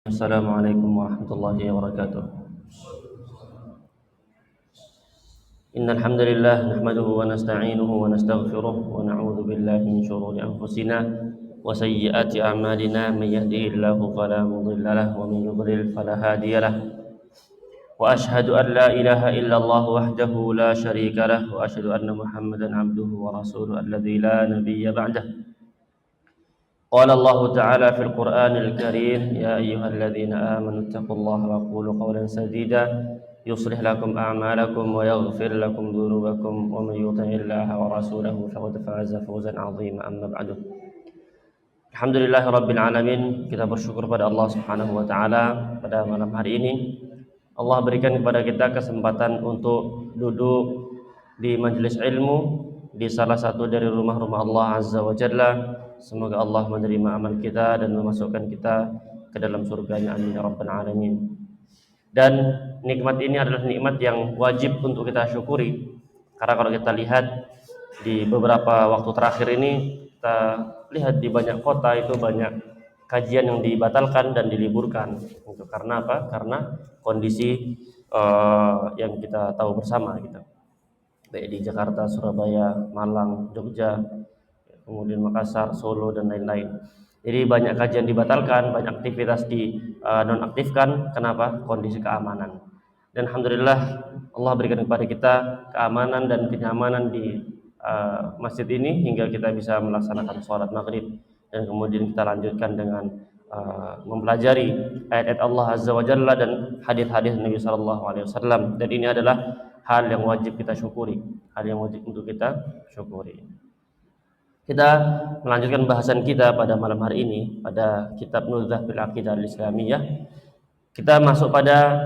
Assalamualaikum warahmatullahi wabarakatuh. Innal hamdalillah nahmaduhu wa nasta'inuhu wa nastaghfiruh wa na'udzu billahi min shururi anfusina wa sayyiati a'malina may yahdihillahu fala mudilla lahu wa may yudlil fala hadiya lahu. Wa ashhadu an la ilaha illallah wahdahu la syarika lahu wa ashhadu anna Muhammadan 'abduhu wa rasuluhu alladzi la nabiyya ba'dahu. قال الله تعالى في القرآن الكريم يا أيها الذين آمنوا اتقوا الله وقولوا قولا سديدا يصلح لكم أعمالكم ويغفر لكم ذنوبكم ومن يطع الله ورسوله فقد فاز فوزا عظيما أما بعد. Alhamdulillahirabbil alamin, kita bersyukur pada Allah Subhanahu wa taala pada malam hari ini Allah berikan kepada kita kesempatan untuk duduk di majelis ilmu di salah satu dari rumah-rumah Allah Azza wa Jalla. Semoga Allah menerima amal kita dan memasukkan kita ke dalam surganya, amin ya rabbal alamin. Dan nikmat ini adalah nikmat yang wajib untuk kita syukuri, karena kalau kita lihat di beberapa waktu terakhir ini, kita lihat di banyak kota itu banyak kajian yang dibatalkan dan diliburkan. Itu karena apa? Karena kondisi yang kita tahu bersama gitu. Baik di Jakarta, Surabaya, Malang, Jogja, kemudian Makassar, Solo dan lain-lain. Jadi banyak kajian dibatalkan, banyak aktivitas di nonaktifkan. Kenapa? Kondisi keamanan. Dan alhamdulillah Allah berikan kepada kita keamanan dan kenyamanan di masjid ini hingga kita bisa melaksanakan sholat maghrib dan kemudian kita lanjutkan dengan mempelajari ayat-ayat Allah Azza wa Jalla dan hadis-hadis Nabi Sallallahu Alaihi Wasallam. Dan ini adalah hal yang wajib kita syukuri, hal yang wajib untuk kita syukuri. Kita melanjutkan bahasan kita pada malam hari ini pada kitab Nudzah fil Aqidah al-Islamiyah. Kita masuk pada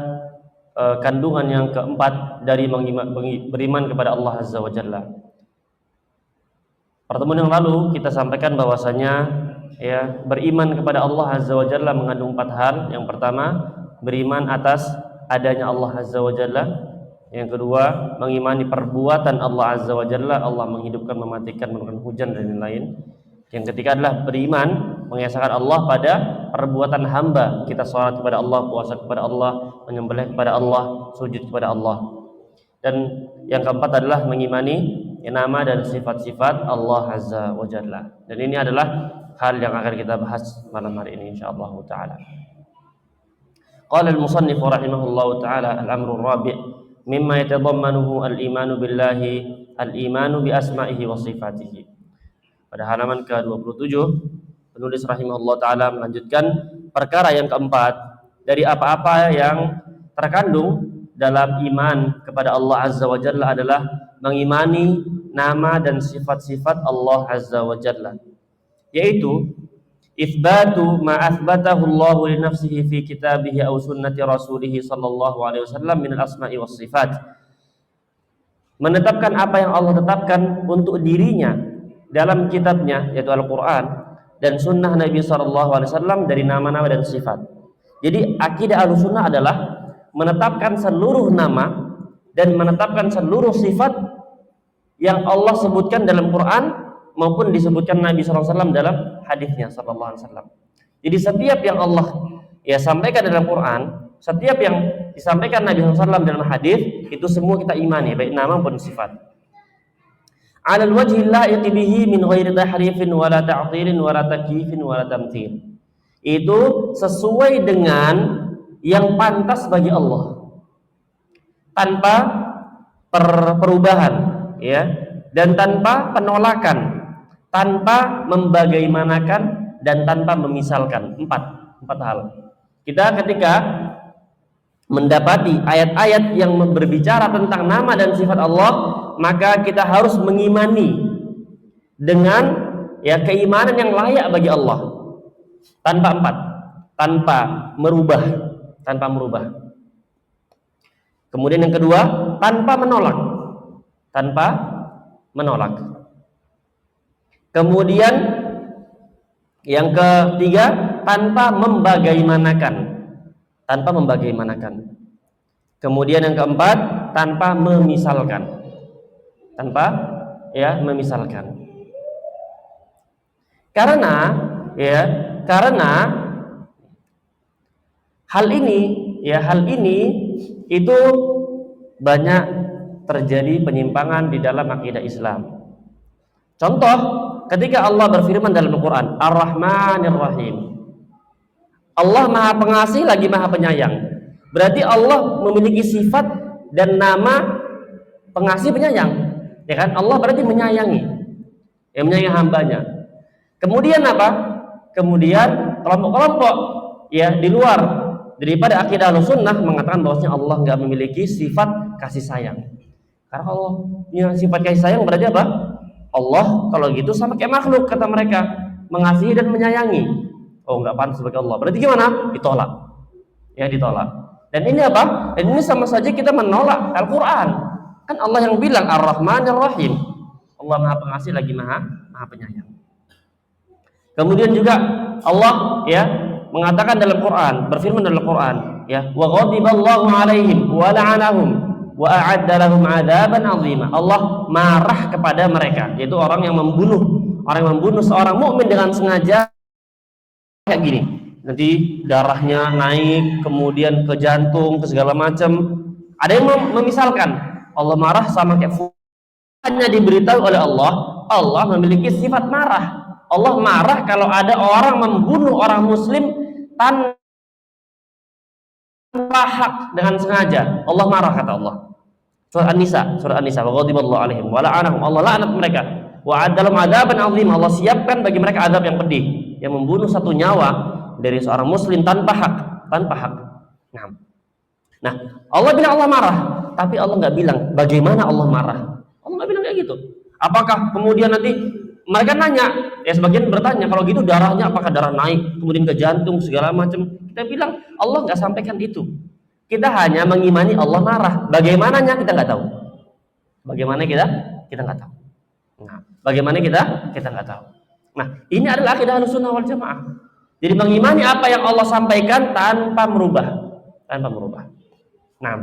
kandungan yang keempat dari beriman kepada Allah Azza wa Jalla. Pertemuan yang lalu kita sampaikan bahwasanya ya, beriman kepada Allah Azza wa Jalla mengandung 4 hal. Yang pertama, beriman atas adanya Allah Azza wa Jalla. Yang kedua, mengimani perbuatan Allah Azza wa Jalla, Allah menghidupkan, mematikan, menurunkan hujan dan lain-lain. Yang ketiga adalah beriman, mengesahkan Allah pada perbuatan hamba. Kita sholat kepada Allah, puasa kepada Allah, menyembelih kepada Allah, sujud kepada Allah. Dan yang keempat adalah mengimani nama dan sifat-sifat Allah Azza wa Jalla. Dan ini adalah hal yang akan kita bahas malam hari ini insyaallah taala. Qala al-musannif rahimahullahu taala al-amru ar-rabi' mimma yatadammanuhu al-imanu billahi al-imanu bi asma'ihi wa sifatihi. Pada halaman ke-27 penulis rahimahullah taala melanjutkan perkara yang keempat dari apa-apa yang terkandung dalam iman kepada Allah Azza wa Jalla adalah mengimani nama dan sifat-sifat Allah Azza wa Jalla, yaitu itsbatu ma atsbatahu Allah li nafsihi fi kitabihi aw sunnati rasulih sallallahu alaihi wasallam min al-asma'i was sifat. Menetapkan apa yang Allah tetapkan untuk dirinya dalam kitabnya yaitu Al-Qur'an dan sunnah Nabi sallallahu alaihi wasallam dari nama-nama dan sifat. Jadi akidah Ahlussunnah adalah menetapkan seluruh nama dan menetapkan seluruh sifat yang Allah sebutkan dalam Quran maupun disebutkan Nabi SAW dalam hadisnya sallallahu alaihi wasallam. Jadi setiap yang Allah sampaikan dalam Quran, setiap yang disampaikan Nabi SAW dalam hadis, itu semua kita imani, baik nama maupun sifat. Alal wajhi la'iq bihi min ghairi tahrifin wala ta'tilin wala takyifin wala tamthil. Itu sesuai dengan yang pantas bagi Allah, tanpa perubahan dan tanpa penolakan, tanpa membagaimanakan dan tanpa memisalkan. Empat hal. Kita ketika mendapati ayat-ayat yang berbicara tentang nama dan sifat Allah, maka kita harus mengimani dengan keimanan yang layak bagi Allah, tanpa merubah. Kemudian yang kedua, tanpa menolak. Kemudian yang ketiga, tanpa membagaimanakan. Kemudian yang keempat, tanpa memisalkan. Karena Hal ini itu banyak terjadi penyimpangan di dalam akidah Islam. Contoh, ketika Allah berfirman dalam Al-Quran, Ar-Rahmanir Rahim, Allah Maha Pengasih lagi Maha Penyayang. Berarti Allah memiliki sifat dan nama pengasih penyayang, ya kan? Allah berarti menyayangi, menyayangi hambanya. Kemudian apa? Kemudian kelompok-kelompok di luar daripada akidah Ahlussunnah mengatakan bahwasanya Allah nggak memiliki sifat kasih sayang. Karena Allah punya sifat kasih sayang berarti apa? Allah kalau gitu sama kayak makhluk, kata mereka, mengasihi dan menyayangi. Oh, nggak pantas sebagai Allah. Berarti gimana? Ditolak. Ditolak. Dan ini apa? Dan ini sama saja kita menolak Al-Quran. Kan Allah yang bilang Ar-Rahmanir Rahim. Allah Maha Pengasih lagi Maha Penyayang. Kemudian juga Allah mengatakan dalam Quran, berfirman dalam Quran, wa ghadiballahu alaihim wa la'anahum wa a'adda lahum 'adzaban 'azima. Allah marah kepada mereka, yaitu orang yang membunuh seorang mukmin dengan sengaja kayak gini. Nanti darahnya naik, kemudian ke jantung, ke segala macam. Ada yang memisalkan Allah marah sama kayak hanya diberitahu oleh Allah memiliki sifat marah. Allah marah kalau ada orang membunuh orang muslim tanpa hak dengan sengaja. Allah marah, kata Allah. Surah An-Nisa, wa ghadiballahu alaihim wa la'anahum. Allah laknat mereka. Wa adalam adzaban 'azim. Allah siapkan bagi mereka azab yang pedih, yang membunuh satu nyawa dari seorang muslim tanpa hak. Nah, Allah bilang Allah marah, tapi Allah nggak bilang bagaimana Allah marah. Allah nggak bilang kayak gitu. Apakah kemudian nanti mereka nanya, sebagian bertanya, kalau gitu darahnya apakah darah naik, kemudian ke jantung, segala macam. Kita bilang, Allah nggak sampaikan itu. Kita hanya mengimani Allah marah. Bagaimananya kita nggak tahu. Bagaimana kita nggak tahu. Nah, bagaimana kita nggak tahu. Nah, ini adalah akidah Ahlussunnah wal Jamaah. Jadi mengimani apa yang Allah sampaikan tanpa merubah. Nah,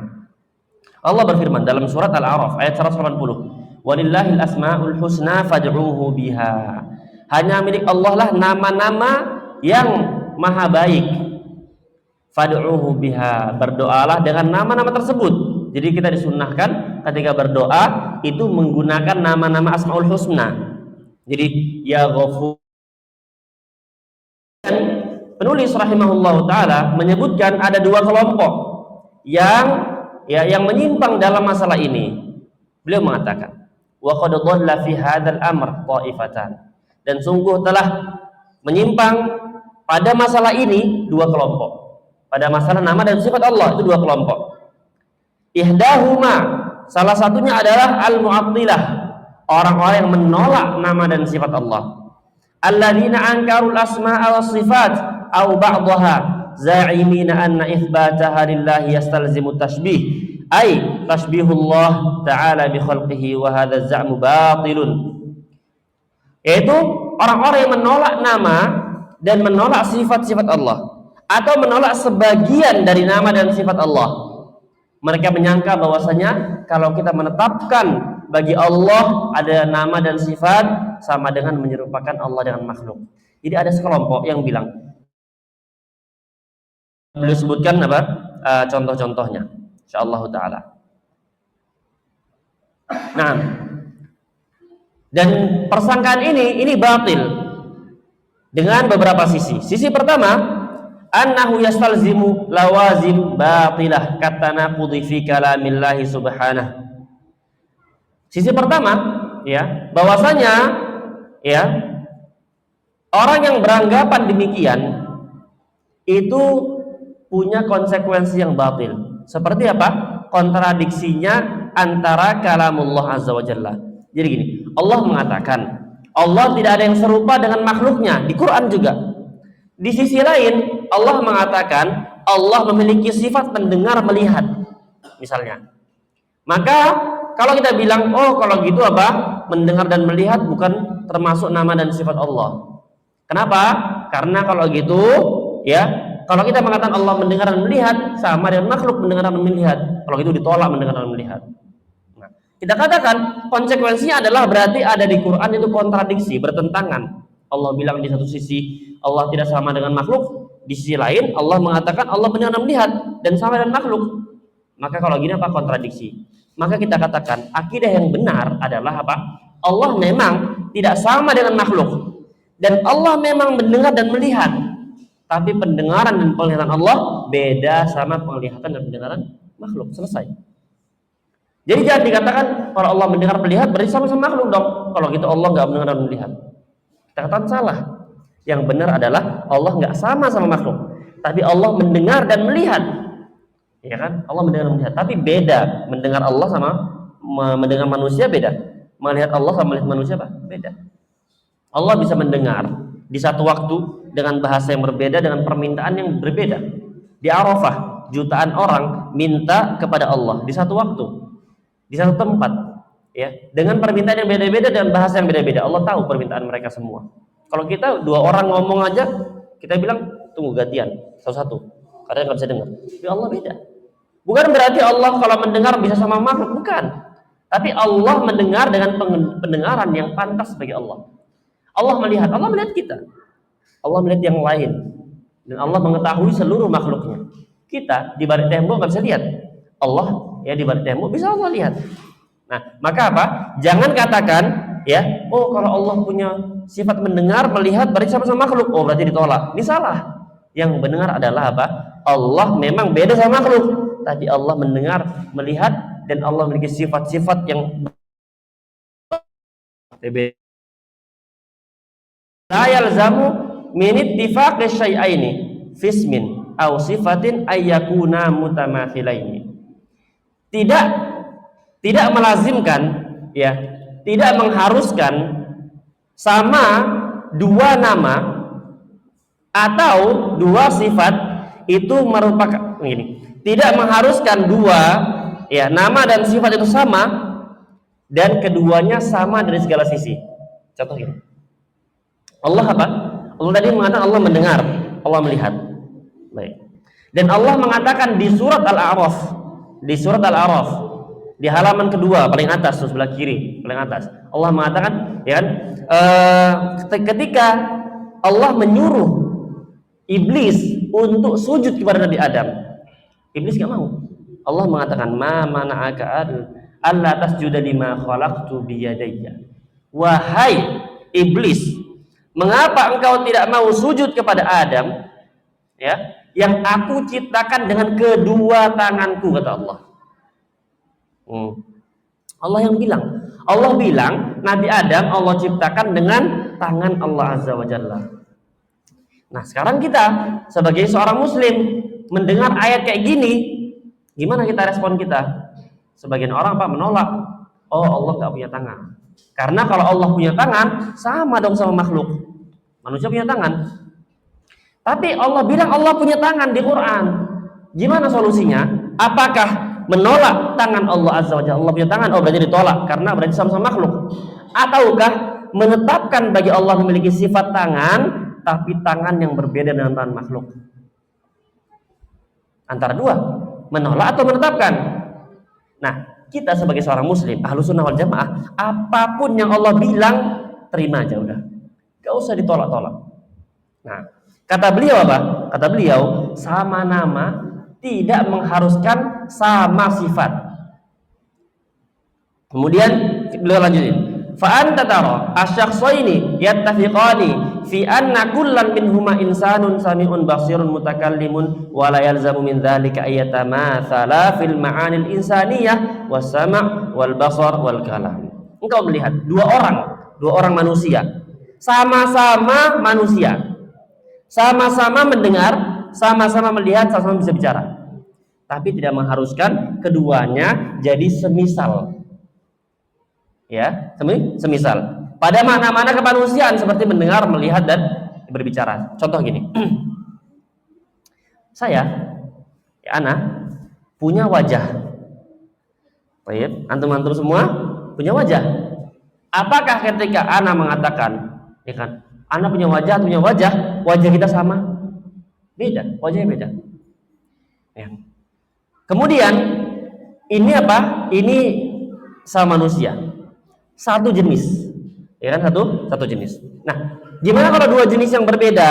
Allah berfirman dalam surat Al-A'raf ayat 180. Walillahil asmaul husna fad'uuhu biha. Hanya milik Allah lah nama-nama yang maha baik. Fad'uuhu biha. Berdoalah dengan nama-nama tersebut. Jadi kita disunnahkan ketika berdoa itu menggunakan nama-nama asmaul husna. Jadi ya Ghafur. Penulis rahimahullahu taala menyebutkan ada dua kelompok yang menyimpang dalam masalah ini. Beliau mengatakan, wa qad dhalla fi hadzal amr ta'ifatan. Dan sungguh telah menyimpang pada masalah ini dua kelompok. Pada masalah nama dan sifat Allah itu dua kelompok. Ihdahuma, salah satunya adalah al-mu'attilah, orang-orang yang menolak nama dan sifat Allah. Alladzina ankarul asma'a was sifat aw ba'daha za'imina anna itsbataha lillahi yastalzimu tashbih. Ay tashbihullah ta'ala bi khalqihi wa hadha za'mu batilun. Yaitu orang-orang yang menolak nama dan menolak sifat-sifat Allah atau menolak sebagian dari nama dan sifat Allah. Mereka menyangka bahwasanya kalau kita menetapkan bagi Allah ada nama dan sifat sama dengan menyerupakan Allah dengan makhluk. Jadi ada sekelompok yang bilang, beliau sebutkan contoh-contohnya insyaallah taala. Nah, dan persangkaan ini batil dengan beberapa sisi. Sisi pertama, annahu yastalzimu lawazim batilah katanaqudhi fi kalamillahi subhanahu. Sisi pertama, bahwasanya orang yang beranggapan demikian itu punya konsekuensi yang batil. Seperti apa? Kontradiksinya antara kalamullah azza wa jalla. Jadi gini, Allah mengatakan Allah tidak ada yang serupa dengan makhluknya di Quran juga. Di sisi lain Allah mengatakan Allah memiliki sifat mendengar melihat misalnya. Maka kalau kita bilang, oh kalau gitu mendengar dan melihat bukan termasuk nama dan sifat Allah. Kenapa? Karena kalau gitu kalau kita mengatakan Allah mendengar dan melihat sama dengan makhluk mendengar dan melihat. Kalau itu ditolak mendengar dan melihat. Nah, kita katakan konsekuensinya adalah berarti ada di Quran itu kontradiksi, bertentangan. Allah bilang di satu sisi Allah tidak sama dengan makhluk, Di sisi lain Allah mengatakan Allah mendengar dan melihat dan sama dengan makhluk. Maka kalau gini apa kontradiksi? Maka kita katakan akidah yang benar adalah apa? Allah memang tidak sama dengan makhluk dan Allah memang mendengar dan melihat. Tapi pendengaran dan penglihatan Allah beda sama penglihatan dan pendengaran makhluk. Selesai. Jadi jangan dikatakan kalau Allah mendengar melihat berarti sama-sama makhluk dong. Kalau gitu Allah nggak mendengar dan melihat. Kita katakan salah. Yang benar adalah Allah nggak sama makhluk, tapi Allah mendengar dan melihat, ya kan? Allah mendengar dan melihat, tapi beda mendengar Allah sama mendengar manusia beda, melihat Allah sama melihat manusia beda. Allah bisa mendengar di satu waktu dengan bahasa yang berbeda dengan permintaan yang berbeda. Di Arafah jutaan orang minta kepada Allah di satu waktu, di satu tempat, ya, dengan permintaan yang beda-beda dan bahasa yang beda-beda. Allah tahu permintaan mereka semua. Kalau kita dua orang ngomong aja, kita bilang tunggu gantian satu-satu, karena nggak bisa dengar. Ya Allah beda. Bukan berarti Allah kalau mendengar bisa sama makhluk, bukan. Tapi Allah mendengar dengan pendengaran yang pantas bagi Allah. Allah melihat kita. Allah melihat yang lain, dan Allah mengetahui seluruh makhluknya. Kita di balik tembok nggak bisa lihat. Allah ya di balik tembok bisa Allah lihat. Nah, maka apa? Jangan katakan ya, oh kalau Allah punya sifat mendengar, melihat berarti sama-sama makhluk. Oh berarti ditolak. Ini salah. Yang benar adalah apa? Allah memang beda sama makhluk, tapi Allah mendengar, melihat, dan Allah memiliki sifat-sifat yang la yalzamu min ittifaqi syai'aini fismin aw sifatin ayyakuna mutamathilaini. Tidak melazimkan, ya, tidak mengharuskan sama dua nama atau dua sifat itu merupakan ini. Tidak mengharuskan dua, ya, nama dan sifat itu sama dan keduanya sama dari segala sisi. Contoh ini. Allah apa? Allah tadi mengatakan Allah mendengar, Allah melihat. Baik. Dan Allah mengatakan di surat Al-A'raf, di halaman kedua paling atas sebelah kiri paling atas, Allah mengatakan, ya kan, ketika Allah menyuruh iblis untuk sujud kepada Nabi Adam, iblis gak mau. Allah mengatakan ma mana'aka alla tasjuda lima khalaqtu biyadayya. Wahai iblis, mengapa engkau tidak mau sujud kepada Adam, ya, yang aku ciptakan dengan kedua tanganku, kata Allah. Allah yang bilang. Allah bilang Nabi Adam Allah ciptakan dengan tangan Allah Azza wa Jalla. Nah sekarang kita sebagai seorang muslim mendengar ayat kayak gini, gimana kita respon kita? Sebagian orang apa? Menolak. Oh Allah gak punya tangan. Karena kalau Allah punya tangan sama dong sama makhluk. Manusia punya tangan. Tapi Allah bilang Allah punya tangan di Quran. Gimana solusinya? Apakah menolak tangan Allah Azza wa Jalla, Allah punya tangan, oh berarti ditolak karena berarti sama-sama makhluk? Ataukah menetapkan bagi Allah memiliki sifat tangan tapi tangan yang berbeda dengan tangan makhluk? Antara dua, menolak atau menetapkan. Nah, kita sebagai seorang muslim Ahlussunnah wal Jamaah, apapun yang Allah bilang terima aja udah, gak usah ditolak-tolak. Nah, kata beliau apa? Kata beliau sama nama tidak mengharuskan sama sifat. Kemudian beliau lanjutin, fa anta tara asyakhsaini yattafiqani fi anna kullan minhuma insanun sami'un basirun mutakallimun wa la yalzamu min dzalika ayatamathala fil ma'anil insaniyah was sam' wal basar wal kalam. Engkau melihat dua orang manusia, sama-sama manusia, sama-sama mendengar, sama-sama melihat, sama-sama bisa bicara, tapi tidak mengharuskan keduanya jadi semisal, ya, semisal pada mana-mana kemanusiaan seperti mendengar, melihat, dan berbicara. Contoh gini, saya, ya, ana punya wajah, baik, antum-antum semua punya wajah. Apakah ketika ana mengatakan, ya kan, ana punya wajah, wajah kita sama? Beda, wajahnya beda. Ya. Kemudian ini apa? Ini sama manusia, satu jenis, ya kan, satu jenis. Nah, gimana kalau dua jenis yang berbeda?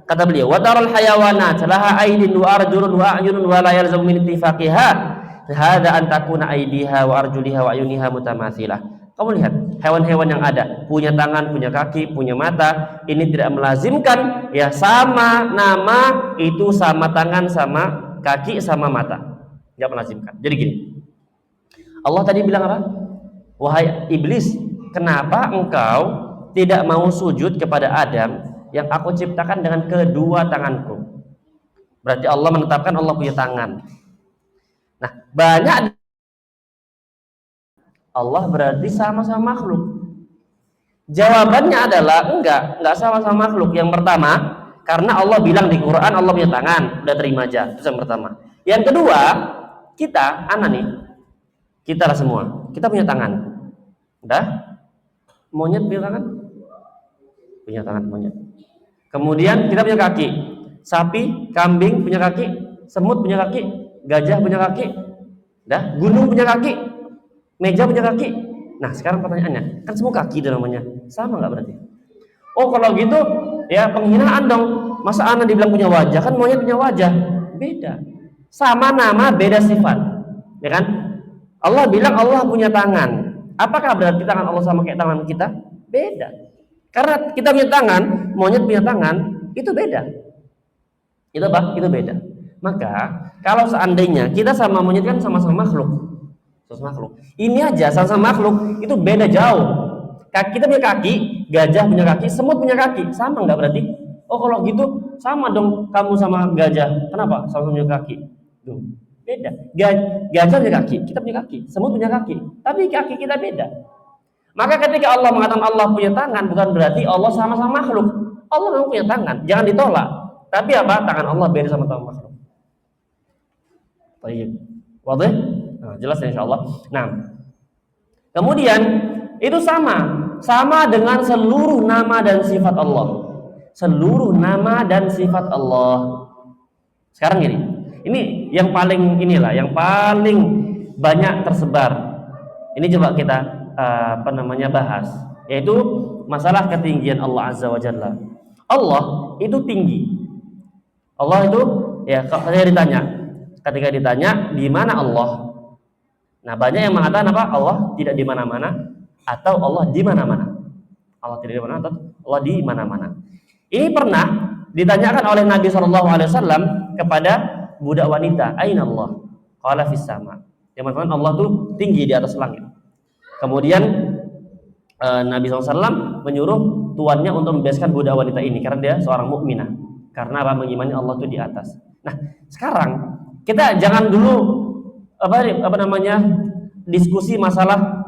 Kata beliau, wa taral hayawanat laha aydin wa arjulun wa a'yunun wa la yalzamu min ittifaqiha hadza an takuna aydiha wa arjuliha wa ayuniha mutamathilah. Kamu lihat hewan-hewan yang ada punya tangan, punya kaki, punya mata, ini tidak melazimkan ya sama nama itu sama tangan, sama kaki, sama mata. Tidak melazimkan. Jadi gini. Allah tadi bilang apa? Wahai iblis, kenapa engkau tidak mau sujud kepada Adam yang aku ciptakan dengan kedua tanganku? Berarti Allah menetapkan Allah punya tangan. Nah, banyak Allah berarti sama-sama makhluk. Jawabannya adalah enggak sama-sama makhluk. Yang pertama, karena Allah bilang di Quran Allah punya tangan, udah terima aja. Itu yang pertama. Yang kedua, kita, anak nih, kita lah semua, kita punya tangan. Udah? Monyet punya tangan? Punya tangan monyet. Kemudian kita punya kaki. Sapi, kambing punya kaki, semut punya kaki, gajah punya kaki, dah, gunung punya kaki, meja punya kaki. Nah, sekarang pertanyaannya, kan semua kaki itu namanya, sama nggak berarti? Oh, kalau gitu ya penghinaan dong. Masa anak dibilang punya wajah, kan monyet punya wajah? Beda. Sama nama, beda sifat. Ya kan? Allah bilang Allah punya tangan. Apakah berarti tangan Allah sama kayak tangan kita? Beda. Karena kita punya tangan, monyet punya tangan, itu beda. Itu apa? Itu beda. Maka kalau seandainya kita sama monyet kan sama-sama makhluk, sama makhluk. Ini aja sama-sama makhluk itu beda jauh. Kita punya kaki, gajah punya kaki, semut punya kaki, sama nggak berarti? Oh kalau gitu sama dong kamu sama gajah. Kenapa? Sama-sama punya kaki. Tuh, beda. Gajah punya kaki, kita punya kaki, semut punya kaki, tapi kaki kita beda. Maka ketika Allah mengatakan Allah punya tangan, bukan berarti Allah sama-sama makhluk. Allah memang punya tangan, jangan ditolak. Tapi apa? Tangan Allah beda sama tangan makhluk. Baik. Wadih? Nah, jelas insyaallah. Nah, kemudian itu sama dengan seluruh nama dan sifat Allah. Seluruh nama dan sifat Allah. Sekarang gini, ini yang paling yang paling banyak tersebar. Ini coba kita bahas, yaitu masalah ketinggian Allah Azza wa Jalla. Allah itu tinggi. Allah itu ya ketika ditanya di mana Allah. Nah, banyak yang mengatakan apa? Allah tidak di mana-mana atau Allah di mana-mana. Allah tidak di mana-mana atau Allah di mana-mana. Ini pernah ditanyakan oleh Nabi SAW kepada budak wanita, "Aina Allah?" Qala fis sama. Yang maksudnya Allah itu tinggi di atas langit. Kemudian Nabi SAW menyuruh tuannya untuk membebaskan budak wanita ini karena dia seorang mukminah. Karena apa? Mengimani Allah itu di atas. Nah, sekarang kita jangan dulu diskusi masalah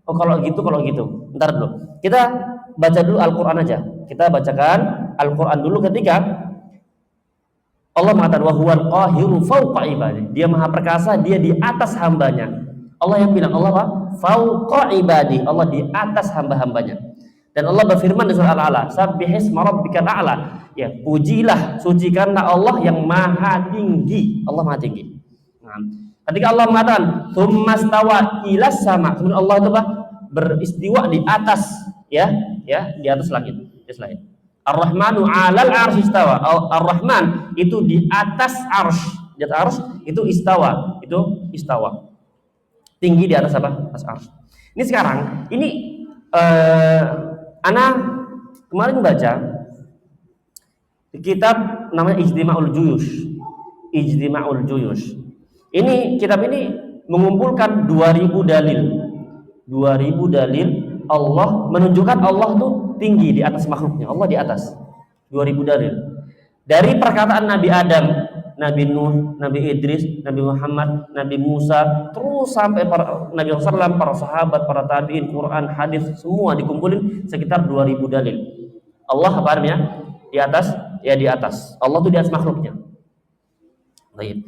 kalau gitu. Ntar dulu. Kita baca dulu Al-Qur'an aja. Kita bacakan Al-Qur'an dulu ketika Allah mengatakan wa huwal qahiru fawqa ibadihi. Dia maha perkasa, dia di atas hambanya. Allah yang bilang Allah apa? Fawqa ibadihi. Allah di atas hamba-hambanya. Dan Allah berfirman di surah Al-A'la, "Sabbihisma rabbikal a'la." Ya, pujilah, sucikanlah Allah yang maha tinggi. Allah maha tinggi. Nah, ketika Allah mengatakan, "Tsummastawa ilas sama." Kemudian Allah itu beristiwa di atas, ya, di atas langit. Ar-Rahmanu 'alal 'arsy istawa. Ar-Rahman itu di atas arsy. Di atas arsy itu istawa. Tinggi di atas apa? Atas arsy. Ini sekarang, Ana kemarin baca di kitab namanya Ijtima'ul Juyush. Ini kitab ini mengumpulkan 2000 dalil. 2000 dalil Allah menunjukkan Allah tuh tinggi di atas makhluknya. Allah di atas. 2000 dalil. Dari perkataan Nabi Adam, Nabi Nuh, Nabi Idris, Nabi Muhammad, Nabi Musa, terus sampai Nabi SAW, para sahabat, para tabi'in, Quran, hadis, semua dikumpulin sekitar 2000 dalil. Allah apa artinya? Di atas, ya di atas. Allah itu di atas makhluknya. Baik.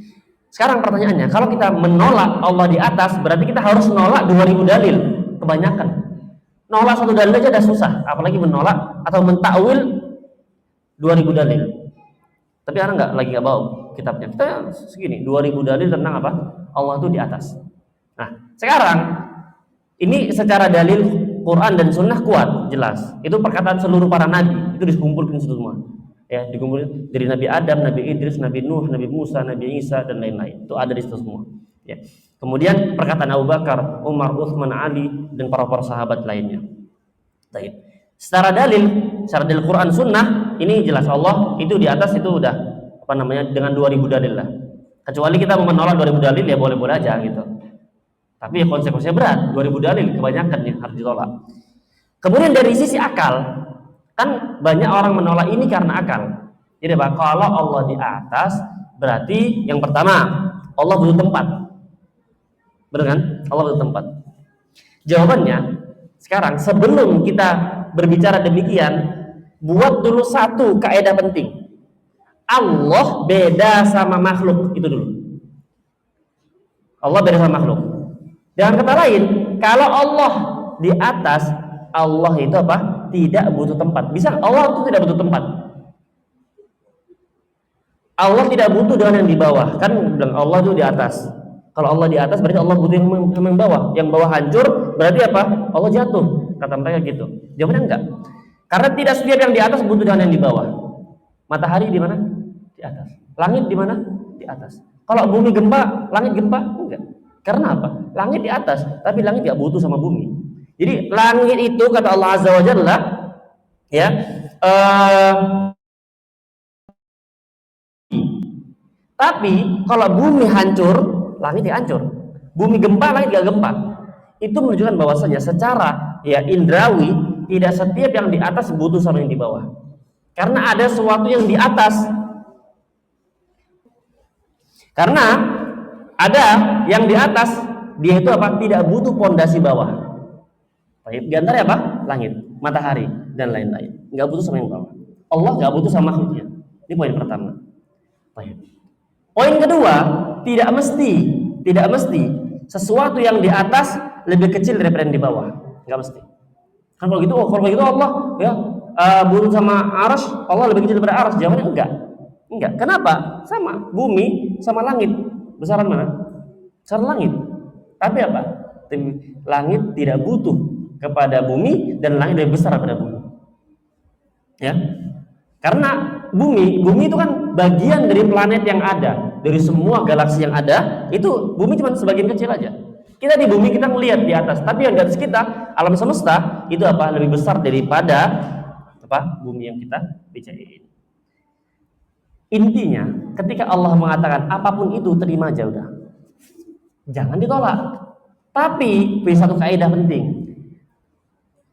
Sekarang pertanyaannya, kalau kita menolak Allah di atas, berarti kita harus menolak 2000 dalil. Kebanyakan. Nolak satu dalil aja udah susah, apalagi menolak atau mentakwil 2000 dalil. Tapi anak nggak bawa kitabnya. Kita segini 2000 dalil tentang apa? Allah itu di atas. Nah, sekarang ini secara dalil Quran dan Sunnah kuat, jelas. Itu perkataan seluruh para nabi, itu dikumpulkan semua. Ya, dikumpulkan dari Nabi Adam, Nabi Idris, Nabi Nuh, Nabi Musa, Nabi Isa dan lain-lain. Itu ada di situ semua. Ya. Kemudian perkataan Abu Bakar, Umar, Utsman, Ali dan para sahabat lainnya. Baik. Secara dalil Quran Sunnah ini jelas Allah itu di atas itu udah dengan 2000 dalil lah. Kecuali kita mau menolak 2000 dalil ya boleh-boleh aja gitu. Tapi ya konsekuensinya berat, 2000 dalil kebanyakan yang harus ditolak. Kemudian dari sisi akal, kan banyak orang menolak ini karena akal. Jadi Pak, kalau Allah di atas berarti yang pertama Allah butuh tempat. Benar kan? Allah butuh tempat. Jawabannya sekarang sebelum kita berbicara demikian, buat dulu satu kaidah penting. Allah beda sama makhluk, itu dulu. Allah beda sama makhluk. Dengan kata lain, kalau Allah di atas, Allah itu apa? Tidak butuh tempat. Bisa Allah itu tidak butuh tempat. Allah tidak butuh dengan yang di bawah. Kan bilang Allah itu di atas. Kalau Allah di atas berarti Allah butuh yang bawah. Yang bawah hancur berarti apa? Allah jatuh. Kata mereka gitu. Jawabannya enggak. Karena tidak setiap yang di atas butuh dengan yang di bawah. Matahari di mana? Di atas. Langit di mana? Di atas. Kalau bumi gempa, langit gempa? Enggak. Karena apa? Langit di atas, tapi langit tidak butuh sama bumi. Jadi langit itu kata Allah Azza wa Jalla, ya, tapi kalau bumi hancur, langit tidak hancur. Bumi gempa, langit tidak gempa. Itu menunjukkan bahwasanya secara ya indrawi tidak setiap yang di atas butuh sama yang di bawah. Karena ada sesuatu yang di atas. Karena ada yang di atas, dia itu apa? Tidak butuh pondasi bawah. Di antaranya apa? Langit, matahari dan lain-lain. Nggak butuh sama yang bawah. Allah nggak butuh sama makhluknya. Ini poin pertama. Poin kedua, tidak mesti sesuatu yang di atas lebih kecil daripada yang di bawah. Nggak mesti. Kan kalau gitu Allah ya butuh sama arsy, Allah lebih kecil daripada arsy. Jawabannya enggak. Kenapa? Sama bumi sama langit. Besaran mana? Besar langit. Tapi apa? Langit tidak butuh kepada bumi dan langit lebih besar daripada bumi. Ya. Karena bumi itu kan bagian dari planet yang ada, dari semua galaksi yang ada, itu bumi cuma sebagian kecil aja. Kita di bumi kita melihat di atas, tapi yang di atas kita, alam semesta itu apa? Lebih besar daripada apa? Bumi yang kita bicarain. Intinya, ketika Allah mengatakan apapun itu terima aja udah. Jangan ditolak. Tapi punya satu kaidah penting.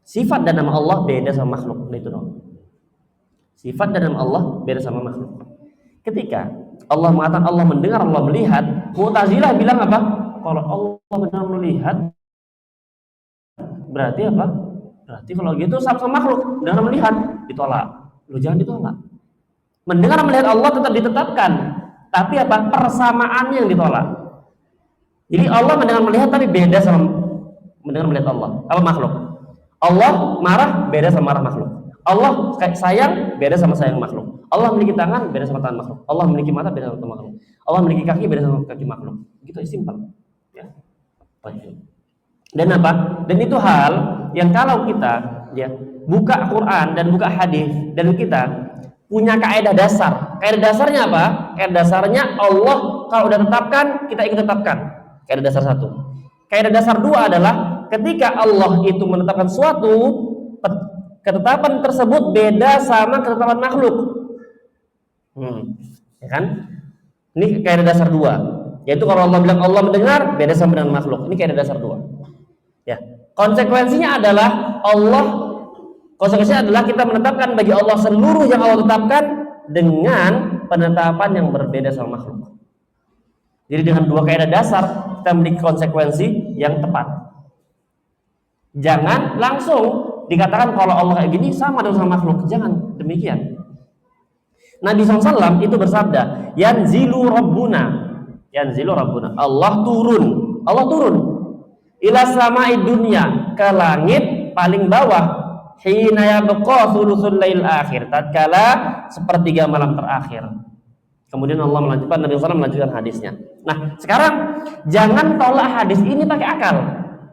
Sifat dan nama Allah beda sama makhluk, itu dong. Sifat dan nama Allah beda sama makhluk. Ketika Allah mengatakan Allah mendengar, Allah melihat, Mu'tazilah bilang apa? Kalau Allah mendengar melihat berarti apa? Berarti kalau gitu sama makhluk, dengar melihat, ditolak. Lu jangan ditolak. Mendengar melihat Allah tetap ditetapkan, tapi apa? Persamaannya yang ditolak. Jadi Allah mendengar melihat tapi beda sama mendengar melihat Allah. Apa makhluk? Allah marah beda sama marah makhluk. Allah sayang beda sama sayang makhluk. Allah memiliki tangan beda sama tangan makhluk. Allah memiliki mata beda sama makhluk. Allah memiliki kaki beda sama kaki makhluk. Gitu simpel. Ya. Dan apa? Dan itu hal yang kalau kita ya buka Quran dan buka hadis dan kita punya kaidah dasar. Kaidah dasarnya apa? Kaidah dasarnya Allah kalau udah tetapkan, kita ikut tetapkan. Kaidah dasar satu. Kaidah dasar dua adalah ketika Allah itu menetapkan suatu, ketetapan tersebut beda sama ketetapan makhluk. Ya kan? Ini kaidah dasar dua. Yaitu kalau Allah bilang Allah mendengar, beda sama dengan makhluk. Ini kaidah dasar dua. Ya. Konsekuensinya adalah kita menetapkan bagi Allah seluruh yang Allah tetapkan dengan penetapan yang berbeda sama makhluk. Jadi dengan dua kaidah dasar kita memiliki konsekuensi yang tepat. Jangan langsung dikatakan kalau Allah kayak gini sama dengan makhluk. Jangan demikian. Nabi SAW itu bersabda, yanzilu rabbuna. Allah turun ila samai dunya, ke langit paling bawah. Hina yabqa thuluthul lail akhir, tatkala sepertiga malam terakhir. Kemudian Allah melanjutkan, Nabi SAW melanjutkan hadisnya. Nah, sekarang jangan tolak hadis ini pakai akal.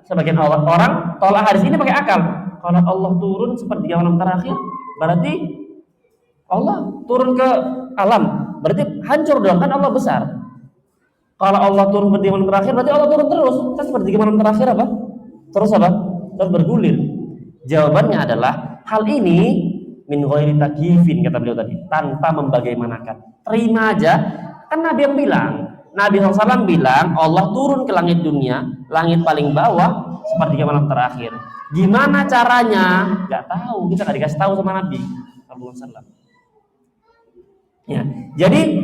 Sebagian orang tolak hadis ini pakai akal. Kalau Allah turun sepertiga malam terakhir, berarti Allah turun ke alam, berarti hancur dong, kan Allah besar. Kalau Allah turun seperti malam terakhir, berarti Allah turun terus. Kan seperti malam terakhir apa? Terus apa? Terus bergulir. Jawabannya adalah hal ini min ghairi takyifin, kata beliau tadi, tanpa membagaimanakan. Terima aja. Kan Nabi yang bilang, Nabi SAW bilang Allah turun ke langit dunia, langit paling bawah sepertiga malam terakhir. Gimana caranya? Gak tahu, kita gak dikasih tahu sama Nabi SAW. Ya, jadi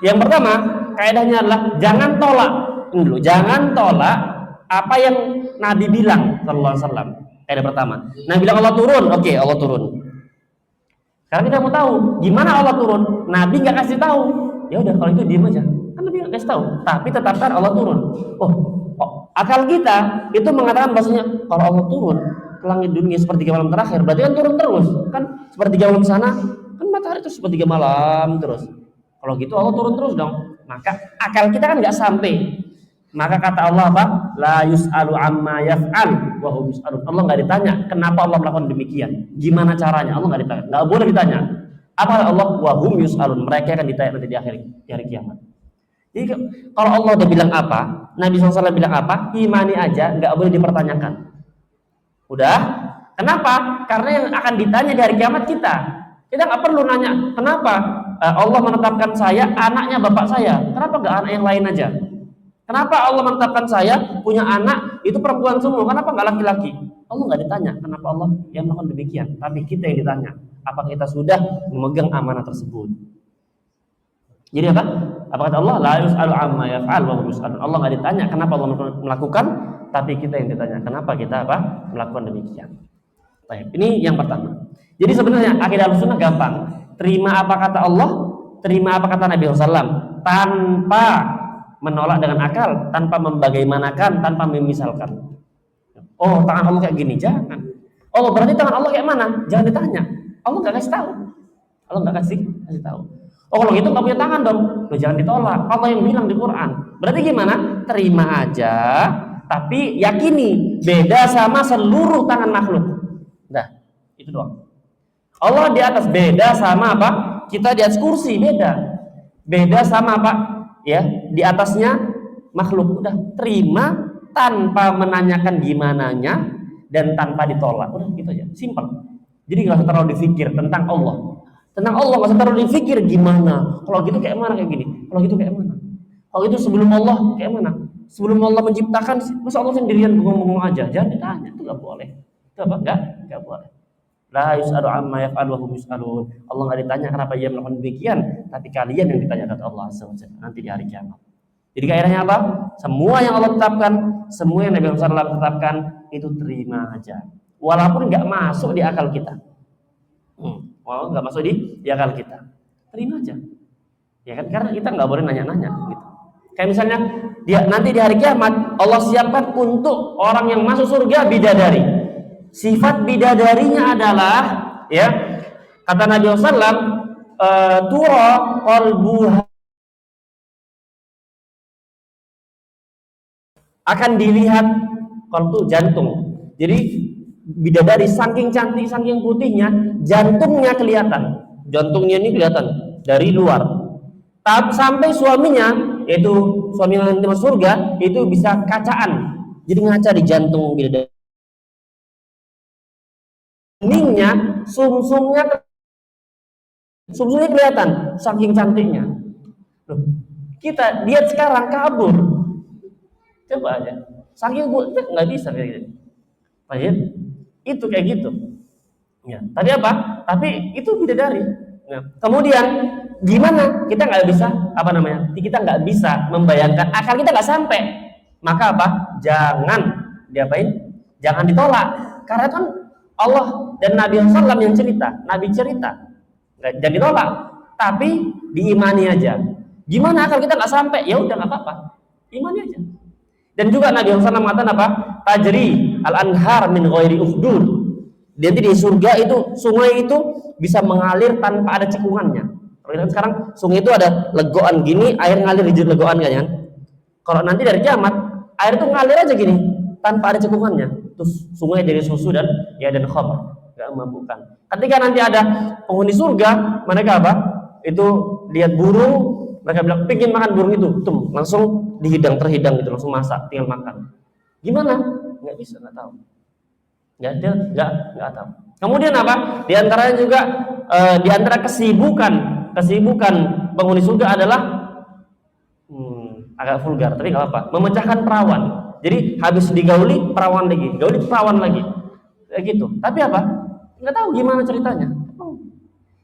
yang pertama kaidahnya adalah jangan tolak dulu, jangan tolak apa yang Nabi bilang sallallahu alaihi wasallam. Kaidah pertama, Nabi bilang Allah turun, oke, Allah turun. Karena kita mau tahu gimana Allah turun, Nabi nggak kasih tahu. Ya udah, kalau itu diam aja. Kan Nabi nggak kasih tahu, tapi tetapkan Allah turun. Oh, akal kita itu mengatakan bahasanya kalau Allah turun ke langit dunia sepertiga malam terakhir, berarti kan turun terus. Kan sepertiga malam sana, kan matahari itu sepertiga malam terus. Kalau gitu Allah turun terus dong. Maka akal kita kan nggak sampai. Maka kata Allah apa? La yus'alu amma yaf'al wa hum yus'alun. Allah nggak ditanya kenapa Allah melakukan demikian. Gimana caranya? Allah nggak ditanya. Nggak boleh ditanya. Apa Allah? Wa hum yus'alun. Mereka akan ditanya nanti di hari kiamat. Jadi kalau Allah udah bilang apa, Nabi SAW bilang apa, imani aja, nggak boleh dipertanyakan. Udah? Kenapa? Karena yang akan ditanya di hari kiamat kita. Kita nggak perlu nanya kenapa Allah menetapkan saya anaknya bapak saya. Kenapa nggak anak yang lain aja? Kenapa Allah menetapkan saya punya anak itu perempuan semua? Kenapa nggak laki-laki? Allah nggak ditanya. Kenapa Allah yang melakukan demikian? Tapi kita yang ditanya. Apakah kita sudah memegang amanah tersebut? Jadi apa? Apa kata Allah? La yus'alu amma yaf'al wa hum yus'alun. Allah nggak ditanya kenapa Allah melakukan, tapi kita yang ditanya kenapa kita apa melakukan demikian. Baik, ini yang pertama. Jadi sebenarnya akidah Ahlussunnah gampang. Terima apa kata Allah, terima apa kata Nabi SAW, tanpa menolak dengan akal, tanpa membagaimanakan, tanpa memisalkan. Oh, tangan Allah kayak gini, jangan. Oh, berarti tangan Allah kayak mana? Jangan ditanya. Allah nggak kasih tahu. Allah nggak kasih tahu. Oh, kalau gitu nggak punya tangan dong. Loh, jangan ditolak. Allah yang bilang di Quran. Berarti gimana? Terima aja, tapi yakini beda sama seluruh tangan makhluk. Dah, itu doang. Allah di atas, beda sama apa? Kita di atas kursi, beda. Beda sama apa? Ya, di atasnya makhluk. Udah, terima tanpa menanyakan gimananya dan tanpa ditolak. Udah gitu aja, simpel. Jadi nggak usah terlalu dipikir tentang Allah. Tentang Allah nggak usah terlalu dipikir gimana. Kalau gitu kayak mana, kayak gini. Kalau gitu kayak mana? Kalau itu sebelum Allah kayak mana? Sebelum Allah menciptakan, masa Allah sendirian ngomong-ngomong aja? Jangan ditanya, itu nggak boleh. Itu apa? Nggak boleh. La yus'alu amma yaf'alu wa hum yus'alun. Allah nggak ditanya kenapa dia melakukan demikian, tapi kalian yang ditanya kata Allah Azza wa Jalla nanti di hari kiamat. Jadi kaidahnya apa? Semua yang Allah tetapkan, semua yang Nabi Muhammad SAW tetapkan itu terima aja. Walaupun nggak masuk di akal kita. Walaupun nggak masuk di akal kita. Terima aja. Ya kan, karena kita nggak boleh nanya-nanya gitu. Kayak misalnya dia nanti di hari kiamat Allah siapkan untuk orang yang masuk surga bidadari. Sifat bidadarinya adalah, ya, kata Nabi SAW, tura qalbuha, akan dilihat qalbu, jantung. Jadi bidadari saking cantik, saking putihnya, jantungnya kelihatan. Jantungnya ini kelihatan dari luar. Sampai suaminya, yaitu suami yang nanti masuk surga, itu bisa kacaan. Jadi ngaca di jantung bidadari. Keningnya, sumsumnya kelihatan saking cantiknya. Loh, kita lihat sekarang kabur. Coba aja, saking nggak bisa kayak gitu. Baik, itu kayak gitu. Ya, tadi apa? Tapi itu bidadari. Nah, kemudian gimana? Kita nggak bisa Kita nggak bisa membayangkan. Akal kita nggak sampai. Maka apa? Jangan diapain? Jangan ditolak. Karena kan Allah dan Nabi SAW yang cerita, Nabi cerita, jangan ditolak, tapi diimani aja. Gimana akal kita nggak sampai? Ya udah nggak apa-apa, imani aja. Dan juga Nabi SAW mengatakan apa? Tajri al-anhar min ghairi ukhdud. Nanti di surga itu sungai itu bisa mengalir tanpa ada cekungannya. Kalau kita sekarang sungai itu ada legoan gini, air ngalir di legoan kan? Kalau nanti dari kiamat air itu ngalir aja gini tanpa ada cekungannya. Terus sungai dari susu dan khamr. nggak memabukkan. Ketika nanti ada penghuni surga, mereka apa? Itu lihat burung, mereka bilang pingin makan burung itu, langsung terhidang gitu, langsung masak, tinggal makan. Gimana? Nggak bisa, nggak tahu. Nggak tahu. Kemudian apa? Di antaranya juga di antara kesibukan penghuni surga adalah agak vulgar, tapi nggak apa-apa. Memecahkan perawan. Jadi habis digauli perawan lagi, kayak gitu. Tapi apa? Nggak tahu gimana ceritanya.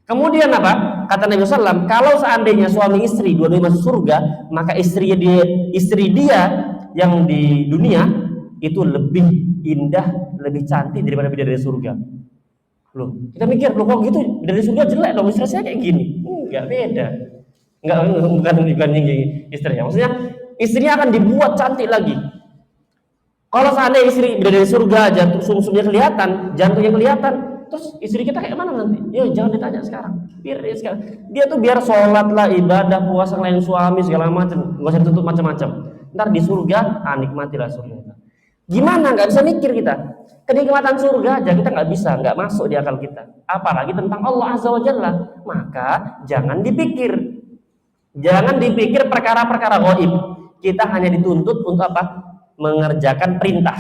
Kemudian apa? Kata Nabi SAW, kalau seandainya suami istri dua-duanya masuk surga, maka istri dia yang di dunia itu lebih indah, lebih cantik daripada bidadari surga. Loh, kita mikir, loh kok gitu? Bidadari surga jelek dong, istri saya kayak gini. Enggak, beda. Bukan istri. Maksudnya istrinya akan dibuat cantik lagi. Kalau seandainya istri bidadari surga aja sumsumnya kelihatan, jantungnya kelihatan, terus istri kita kayak mana nanti? Ya jangan ditanya sekarang. Dia tuh biar sholat lah, ibadah, puasa lain suami segala macam, nggak usah ditutup macam-macam. Ntar di surga, nikmatilah surga. Gimana? Nggak bisa mikir kita. Kenikmatan surga aja kita nggak bisa, nggak masuk di akal kita. Apalagi tentang Allah Azza wa Jalla. Maka jangan dipikir perkara-perkara ghaib. Kita hanya dituntut untuk apa? Mengerjakan perintah,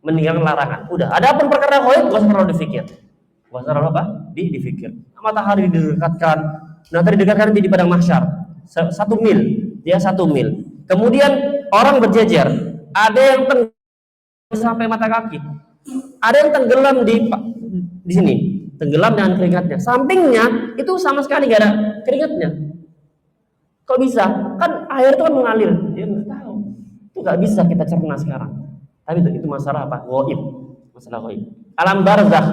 meninggalkan larangan. Udah. Adapun perkara ghaib nggak usah terlalu dipikir. Nggak usah terlalu apa? Dipikir. Matahari didekatkan, nanti didekatkan di padang mahsyar 1 mil, ya 1 mil. Kemudian orang berjejer, ada yang sampai mata kaki, ada yang tenggelam di sini, tenggelam dengan keringatnya. Sampingnya itu sama sekali nggak ada keringatnya. Kok bisa? Kan air itu kan mengalir. Dia nggak tahu. Itu nggak bisa kita cerna sekarang. Tapi itu masalah apa? Ghaib. Masalah ghaib. Alam barzakh.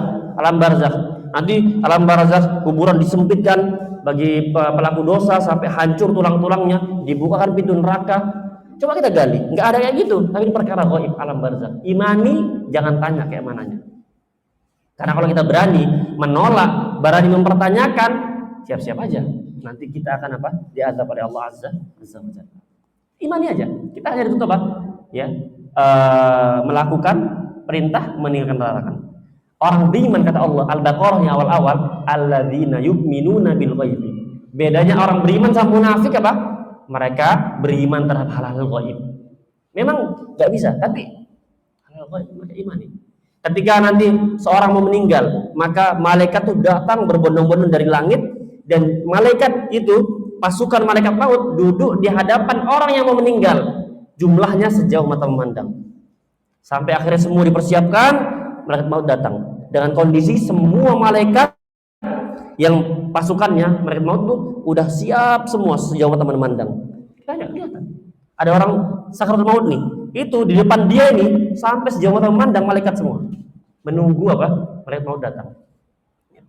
Nanti alam barzakh kuburan disempitkan bagi pelaku dosa sampai hancur tulang-tulangnya, dibukakan pintu neraka. Coba kita gali, nggak ada kayak gitu. Tapi ini perkara ghaib, alam barzakh. Imani, jangan tanya kayak mananya. Karena kalau kita berani menolak, berani mempertanyakan, siap-siap aja. Nanti kita akan apa? Diazab oleh Allah Azza wa Jalla. Imani aja. Kita hanya dituntut apa? Ya, melakukan perintah, meninggalkan larangan. Orang beriman kata Allah, Al-Baqarah yang awal-awal, alladzina yu'minuna bil ghaibi. Bedanya orang beriman sama munafik apa? Mereka beriman terhadap hal-hal ghaib. Memang nggak bisa, tapi hal-hal ghaib mereka imani. Ketika nanti seorang mau meninggal, maka malaikat itu datang berbondong-bondong dari langit, dan malaikat itu, pasukan malaikat maut duduk di hadapan orang yang mau meninggal. Jumlahnya sejauh mata memandang. Sampai akhirnya semua dipersiapkan, malaikat maut datang. Dengan kondisi semua malaikat yang pasukannya malaikat maut tuh udah siap semua sejauh mata memandang. Kita nggak kelihatan. Ada orang sakaratul maut nih, itu di depan dia ini sampai sejauh mata memandang malaikat semua menunggu apa? Malaikat maut datang.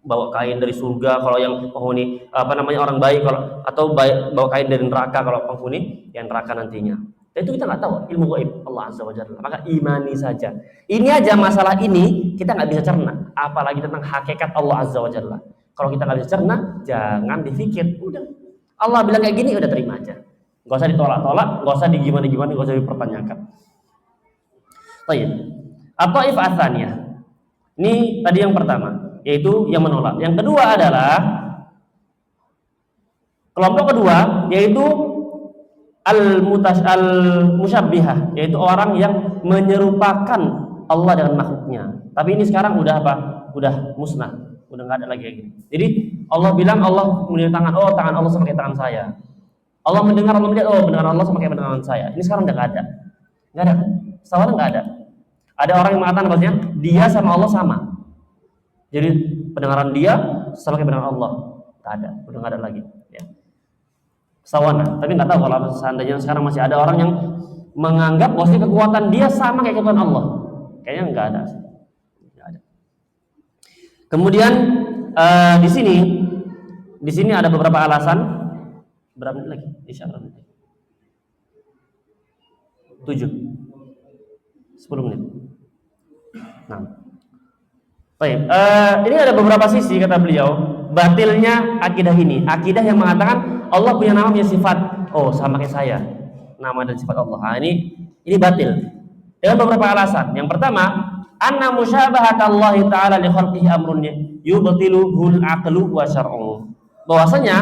Bawa kain dari surga kalau yang penghuni orang baik, atau bawa kain dari neraka kalau penghuni yang neraka nantinya. Dan itu kita nggak tahu ilmu gaib Allah Azza wa Jalla. Maka imani saja. Ini aja masalah ini kita nggak bisa cerna, apalagi tentang hakikat Allah Azza wa Jalla. Kalau kita nggak bisa cerna, jangan dipikir. Udah, Allah bilang kayak gini, udah terima aja. Nggak usah ditolak-tolak, nggak usah digimana-gimana, nggak usah dipertanyakan. Baik. At-Taif Atsaniyah. Ini tadi yang pertama, yaitu yang menolak. Yang kedua adalah kelompok kedua, yaitu al-musyabbihah, yaitu orang yang menyerupakan Allah dengan makhluknya. Tapi ini sekarang udah apa? Udah musnah, udah nggak ada lagi kayak gini. Jadi Allah bilang Allah punya tangan, oh tangan Allah sama kayak tangan saya. Allah mendengar, Allah melihat, oh mendengar Allah sama kayak pendengaran saya. Ini sekarang udah nggak ada, nggak ada. Sekarang nggak ada. Ada orang yang mengatakan bahwasanya dia sama Allah sama. Jadi pendengaran dia sama kayak pendengaran Allah. Nggak ada, udah nggak ada lagi. Ya. Sawana. Tapi nggak tahu kalau seandainya sekarang masih ada orang yang menganggap bahwasanya kekuatan dia sama kayak kekuatan Allah. Kayaknya nggak ada. Nggak ada. Kemudian di sini ada beberapa alasan. Berapa menit lagi? Insya Allah. 7. 10 menit. Nah. Baik. Ini ada beberapa sisi kata beliau. Batilnya akidah ini. Akidah yang mengatakan Allah punya nama, punya sifat. Oh, sama kayak saya. Nama dan sifat Allah. Nah, ini batil. dengan beberapa alasan. Yang pertama, anna musyabahatallahi ta'ala li khalqihi amrun yubtiluhul aqlu wa syar'u. Bahwasanya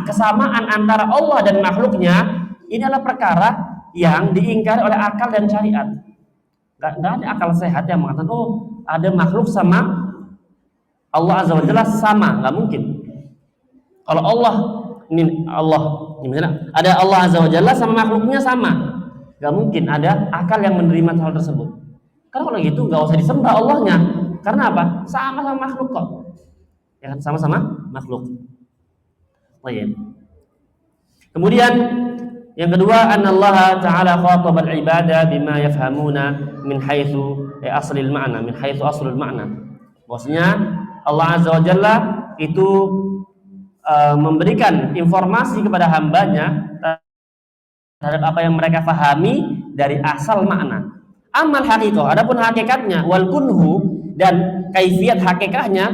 kesamaan antara Allah dan makhluknya ini adalah perkara yang diingkari oleh akal dan syariat. Gak ada akal sehat yang mengatakan ada makhluk sama Allah Azza wa Jalla sama, nggak mungkin. Kalau misalnya ada Allah Azza wa Jalla sama makhluknya sama, nggak mungkin ada akal yang menerima hal tersebut. Karena kalau gitu nggak usah disembah Allahnya. Karena apa? Sama-sama makhluk kok. Ya kan, sama-sama makhluk. Baik. Kemudian yang kedua, annallaha ta'ala khatabal ibada bima yafhamuna min haitsu aslil ma'na, min haitsu aslul ma'na. Maksudnya Allah Azza wa Jalla itu memberikan informasi kepada hambanya terhadap apa yang mereka fahami dari asal makna. Amal haqiqah, adapun hakikatnya, wal kunhu, dan kaifiyat hakikatnya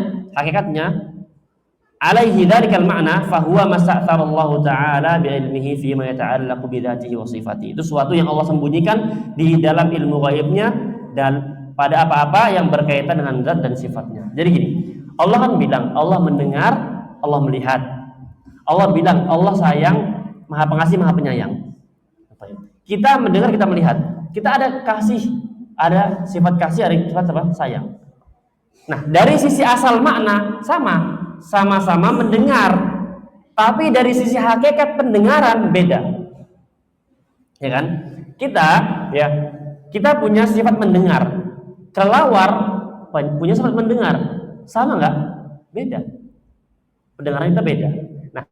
alaihi dzalikal ma'na fahuwa masa'tharallahu ta'ala bi'ilmihi fi ma yata'allaqu bi dzatihi wa sifatihi. Itu sesuatu yang Allah sembunyikan di dalam ilmu ghaibnya dan pada apa-apa yang berkaitan dengan zat dan sifatnya. Jadi gini, Allah kan bilang Allah mendengar, Allah melihat. Allah bilang Allah sayang, Maha Pengasih, Maha Penyayang. Kita mendengar, kita melihat. Kita ada kasih, ada sifat kasih, ada sifat apa? Sayang. Nah, dari sisi asal makna sama-sama mendengar, tapi dari sisi hakikat pendengaran beda. Ya kan? Kita punya sifat mendengar. Kelawar punya sifat mendengar. Sama nggak? Beda. Pendengaran kita beda. Nah,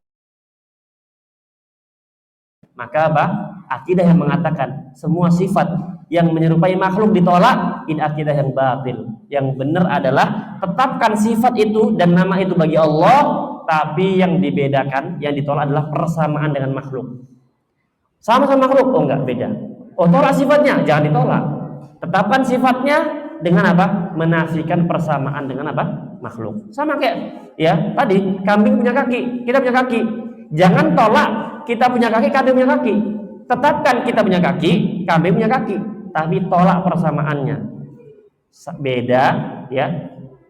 maka apa? Akidah yang mengatakan semua sifat yang menyerupai makhluk ditolak, ini akidah yang batil. Yang benar adalah tetapkan sifat itu dan nama itu bagi Allah, tapi yang dibedakan, yang ditolak adalah persamaan dengan makhluk. Sama-sama makhluk, enggak, beda. Tolak sifatnya, jangan ditolak. Tetapkan sifatnya dengan apa? Menafikan persamaan dengan apa? Makhluk. Sama kayak tadi, kambing punya kaki, kita punya kaki. Jangan tolak kita punya kaki, kambing punya kaki. Tetapkan kita punya kaki, kambing punya kaki, tapi tolak persamaannya. Beda, ya.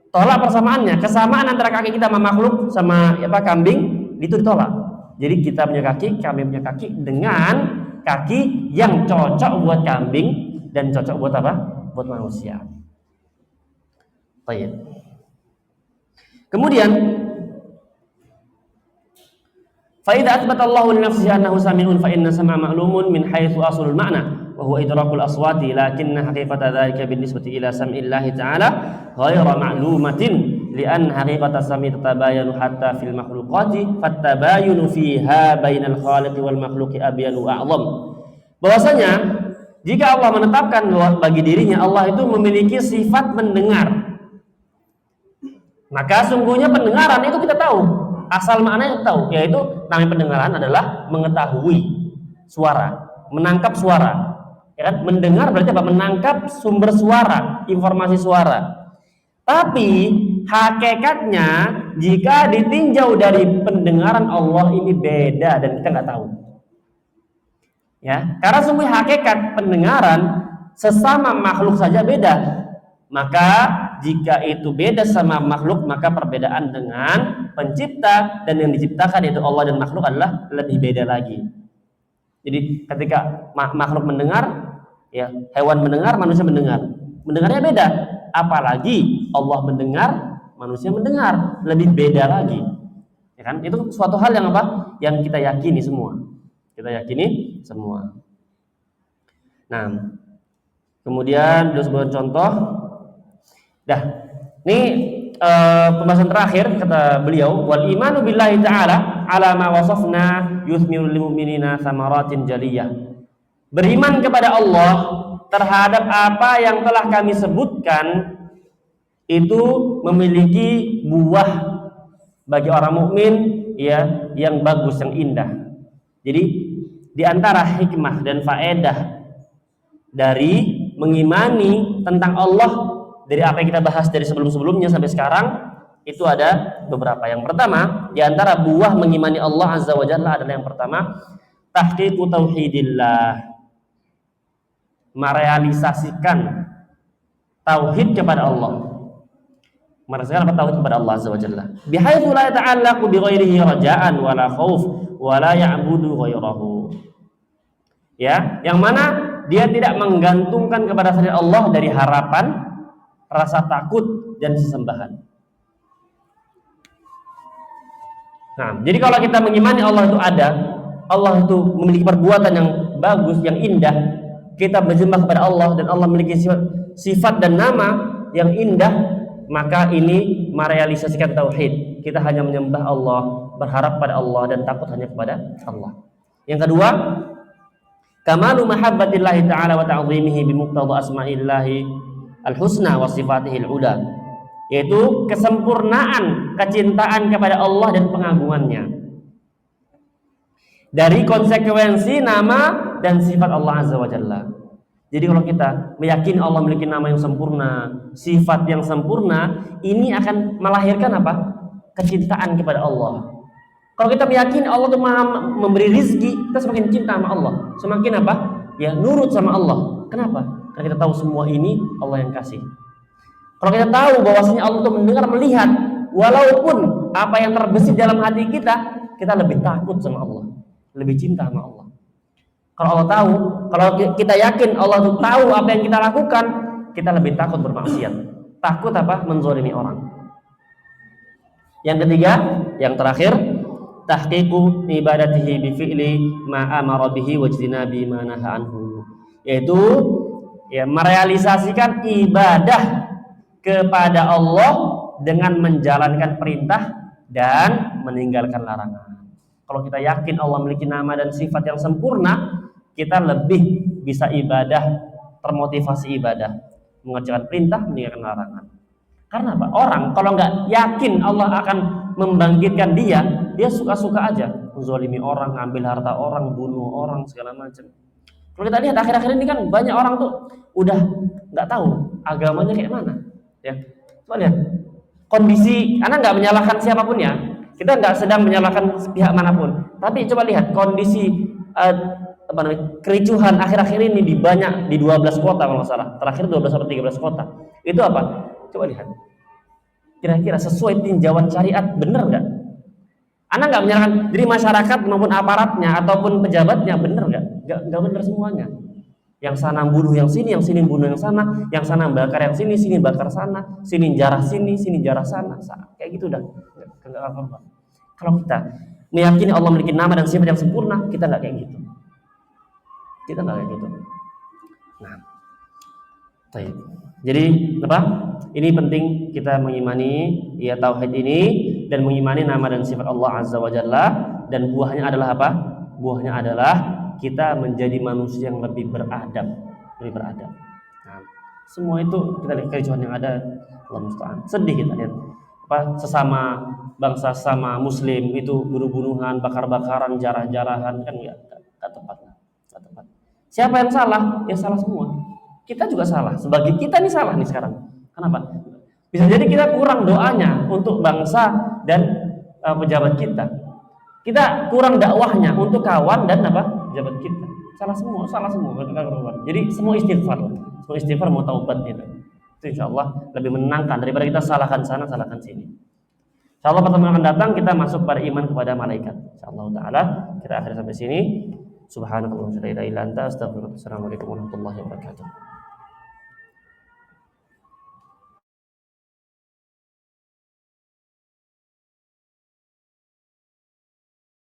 Tolak persamaannya, kesamaan antara kaki kita sama makhluk sama kambing itu ditolak. Jadi kita punya kaki, kambing punya kaki dengan kaki yang cocok buat kambing dan cocok buat apa? Buat manusia. Baik. Kemudian fa idza athbata Allahu li nafsihi annahu sami'un fa inna sam'a ma'lumun min haitsu aslul ma'na wa huwa idrakul aswati lakinna haqiqata dzalika binisbati ila sam'illahi ta'ala ghayra ma'lumatin li'an haqiqata sam'i tatabayanu hatta fil makhluqati fattabayunu fiha bainal khaliqi wal makhluqi abyanu a'zam. Bahwasanya jika Allah menetapkan bagi dirinya Allah itu memiliki sifat mendengar, maka sungguhnya pendengaran itu kita tahu, asal maknanya kita tahu, yaitu namanya pendengaran adalah mengetahui suara, menangkap suara. Ya kan? Mendengar berarti apa? Menangkap sumber suara, informasi suara. Tapi hakikatnya jika ditinjau dari pendengaran Allah ini beda dan kita nggak tahu. Ya, karena sungguh hakikat pendengaran sesama makhluk saja beda. Maka jika itu beda sama makhluk, maka perbedaan dengan pencipta dan yang diciptakan yaitu Allah dan makhluk adalah lebih beda lagi. Jadi ketika makhluk mendengar, ya, hewan mendengar, manusia mendengar, mendengarnya beda. Apalagi Allah mendengar, manusia mendengar, lebih beda lagi. Ya kan? Itu suatu hal yang apa? Yang kita yakini semua. Kita yakini semua. Nah, kemudian beliau sebuah contoh. Ini pembahasan terakhir kata beliau, wal imanu billahi ta'ala ala ma wasafna yuthmiru lil mu'minina thamaratin jaliyah. Beriman kepada Allah terhadap apa yang telah kami sebutkan itu memiliki buah bagi orang mukmin, ya, yang bagus, yang indah. Jadi di antara hikmah dan faedah dari mengimani tentang Allah dari apa yang kita bahas dari sebelum-sebelumnya sampai sekarang itu ada beberapa. Yang pertama, di antara buah mengimani Allah Azza wa Jalla adalah yang pertama, tahqiqu tauhidillah. merealisasikan tauhid kepada Allah. Merealisasikan tauhid kepada Allah Azza wa Jalla. Bihaitsu la ta'allaqu bi ghairihi raja'an wala khauf wala ya'budu ghairahu. Ya, yang mana dia tidak menggantungkan kepada selain Allah dari harapan, rasa takut dan sesembahan. Nah, jadi kalau kita mengimani Allah itu ada, Allah itu memiliki perbuatan yang bagus, yang indah, kita menyembah kepada Allah dan Allah memiliki sifat dan nama yang indah, maka ini merealisasikan tauhid. Kita hanya menyembah Allah, berharap pada Allah dan takut hanya kepada Allah. Yang kedua, kamalu mahabbatillahi ta'ala wa ta'zimihi bimuqtada asma'illahi al-husna wa sifatihi al-ula, yaitu kesempurnaan kecintaan kepada Allah dan pengagungannya dari konsekuensi nama dan sifat Allah Azza wa Jalla. Jadi kalau kita meyakini Allah memiliki nama yang sempurna, sifat yang sempurna, ini akan melahirkan apa? Kecintaan kepada Allah. Kalau kita meyakini Allah itu memberi rizki, kita semakin cinta sama Allah, semakin apa? Ya, nurut sama Allah. Kenapa? Karena kita tahu semua ini Allah yang kasih. Kalau kita tahu bahwasanya Allah itu mendengar, melihat, walaupun apa yang terbesit dalam hati kita lebih takut sama Allah, lebih cinta sama Allah. Kalau Allah tahu, kalau kita yakin Allah itu tahu apa yang kita lakukan, kita lebih takut bermaksiat. Takut apa? Menzalimi orang. Yang ketiga, yang terakhir, tahqiqu ibadatihi bi fi'li ma amara bihi wa ijtinabi ma naha anhu. Yaitu ya merealisasikan ibadah kepada Allah dengan menjalankan perintah dan meninggalkan larangan. Kalau kita yakin Allah memiliki nama dan sifat yang sempurna, kita lebih bisa ibadah, termotivasi ibadah, mengerjakan perintah, meninggalkan larangan. Karena apa? Orang kalau nggak yakin Allah akan membangkitkan dia suka-suka aja, menzalimi orang, ngambil harta orang, bunuh orang, segala macam. Kalau kita lihat akhir-akhir ini kan banyak orang tuh udah nggak tahu agamanya kayak mana. Ya, coba lihat kondisi. Anak nggak menyalahkan siapapun ya. Kita nggak sedang menyalahkan pihak manapun. Tapi coba lihat kondisi kericuhan akhir-akhir ini di 12 kota kalau nggak salah. Terakhir 12 atau 13 kota. Itu apa? Coba lihat. Kira-kira sesuai tinjauan syariat benar nggak? Anak nggak menyalahkan diri masyarakat maupun aparatnya ataupun pejabatnya, benar nggak? Nggak benar semuanya. Yang sana bunuh yang sini bunuh yang sana bakar yang sini bakar sana, sini jarah sana, kayak gitu dah. Nggak apa-apa. Kalau kita meyakini Allah memiliki nama dan sifat yang sempurna, kita nggak kayak gitu. Nah, baik. Jadi apa? Ini penting kita mengimani ya tauhid ini dan mengimani nama dan sifat Allah Azza wa Jalla, dan buahnya adalah apa? Buahnya adalah kita menjadi manusia yang lebih beradab. Nah, semua itu kita lihat kericuhan yang ada, Allah musta'an. Sedih kita lihat apa sesama bangsa, sesama muslim itu bunuh-bunuhan, bakar-bakaran, jarah-jarahan, kan nggak tepat. Siapa yang salah? Ya salah semua. Kita juga salah. Sebagai kita nih salah nih sekarang. Kenapa? Bisa jadi kita kurang doanya untuk bangsa dan pejabat kita. Kita kurang dakwahnya untuk kawan dan apa? Pejabat kita. Salah semua. Jadi semua istighfar mau taubat gitu. Itu insyaallah lebih menenangkan daripada kita salahkan sana, salahkan sini. Insyaallah pertemuan akan datang kita masuk pada iman kepada malaikat. Insyaallah taala kita akhir sampai sini. Subhanallah wa bihamdihi, assalamualaikum warahmatullahi wabarakatuh.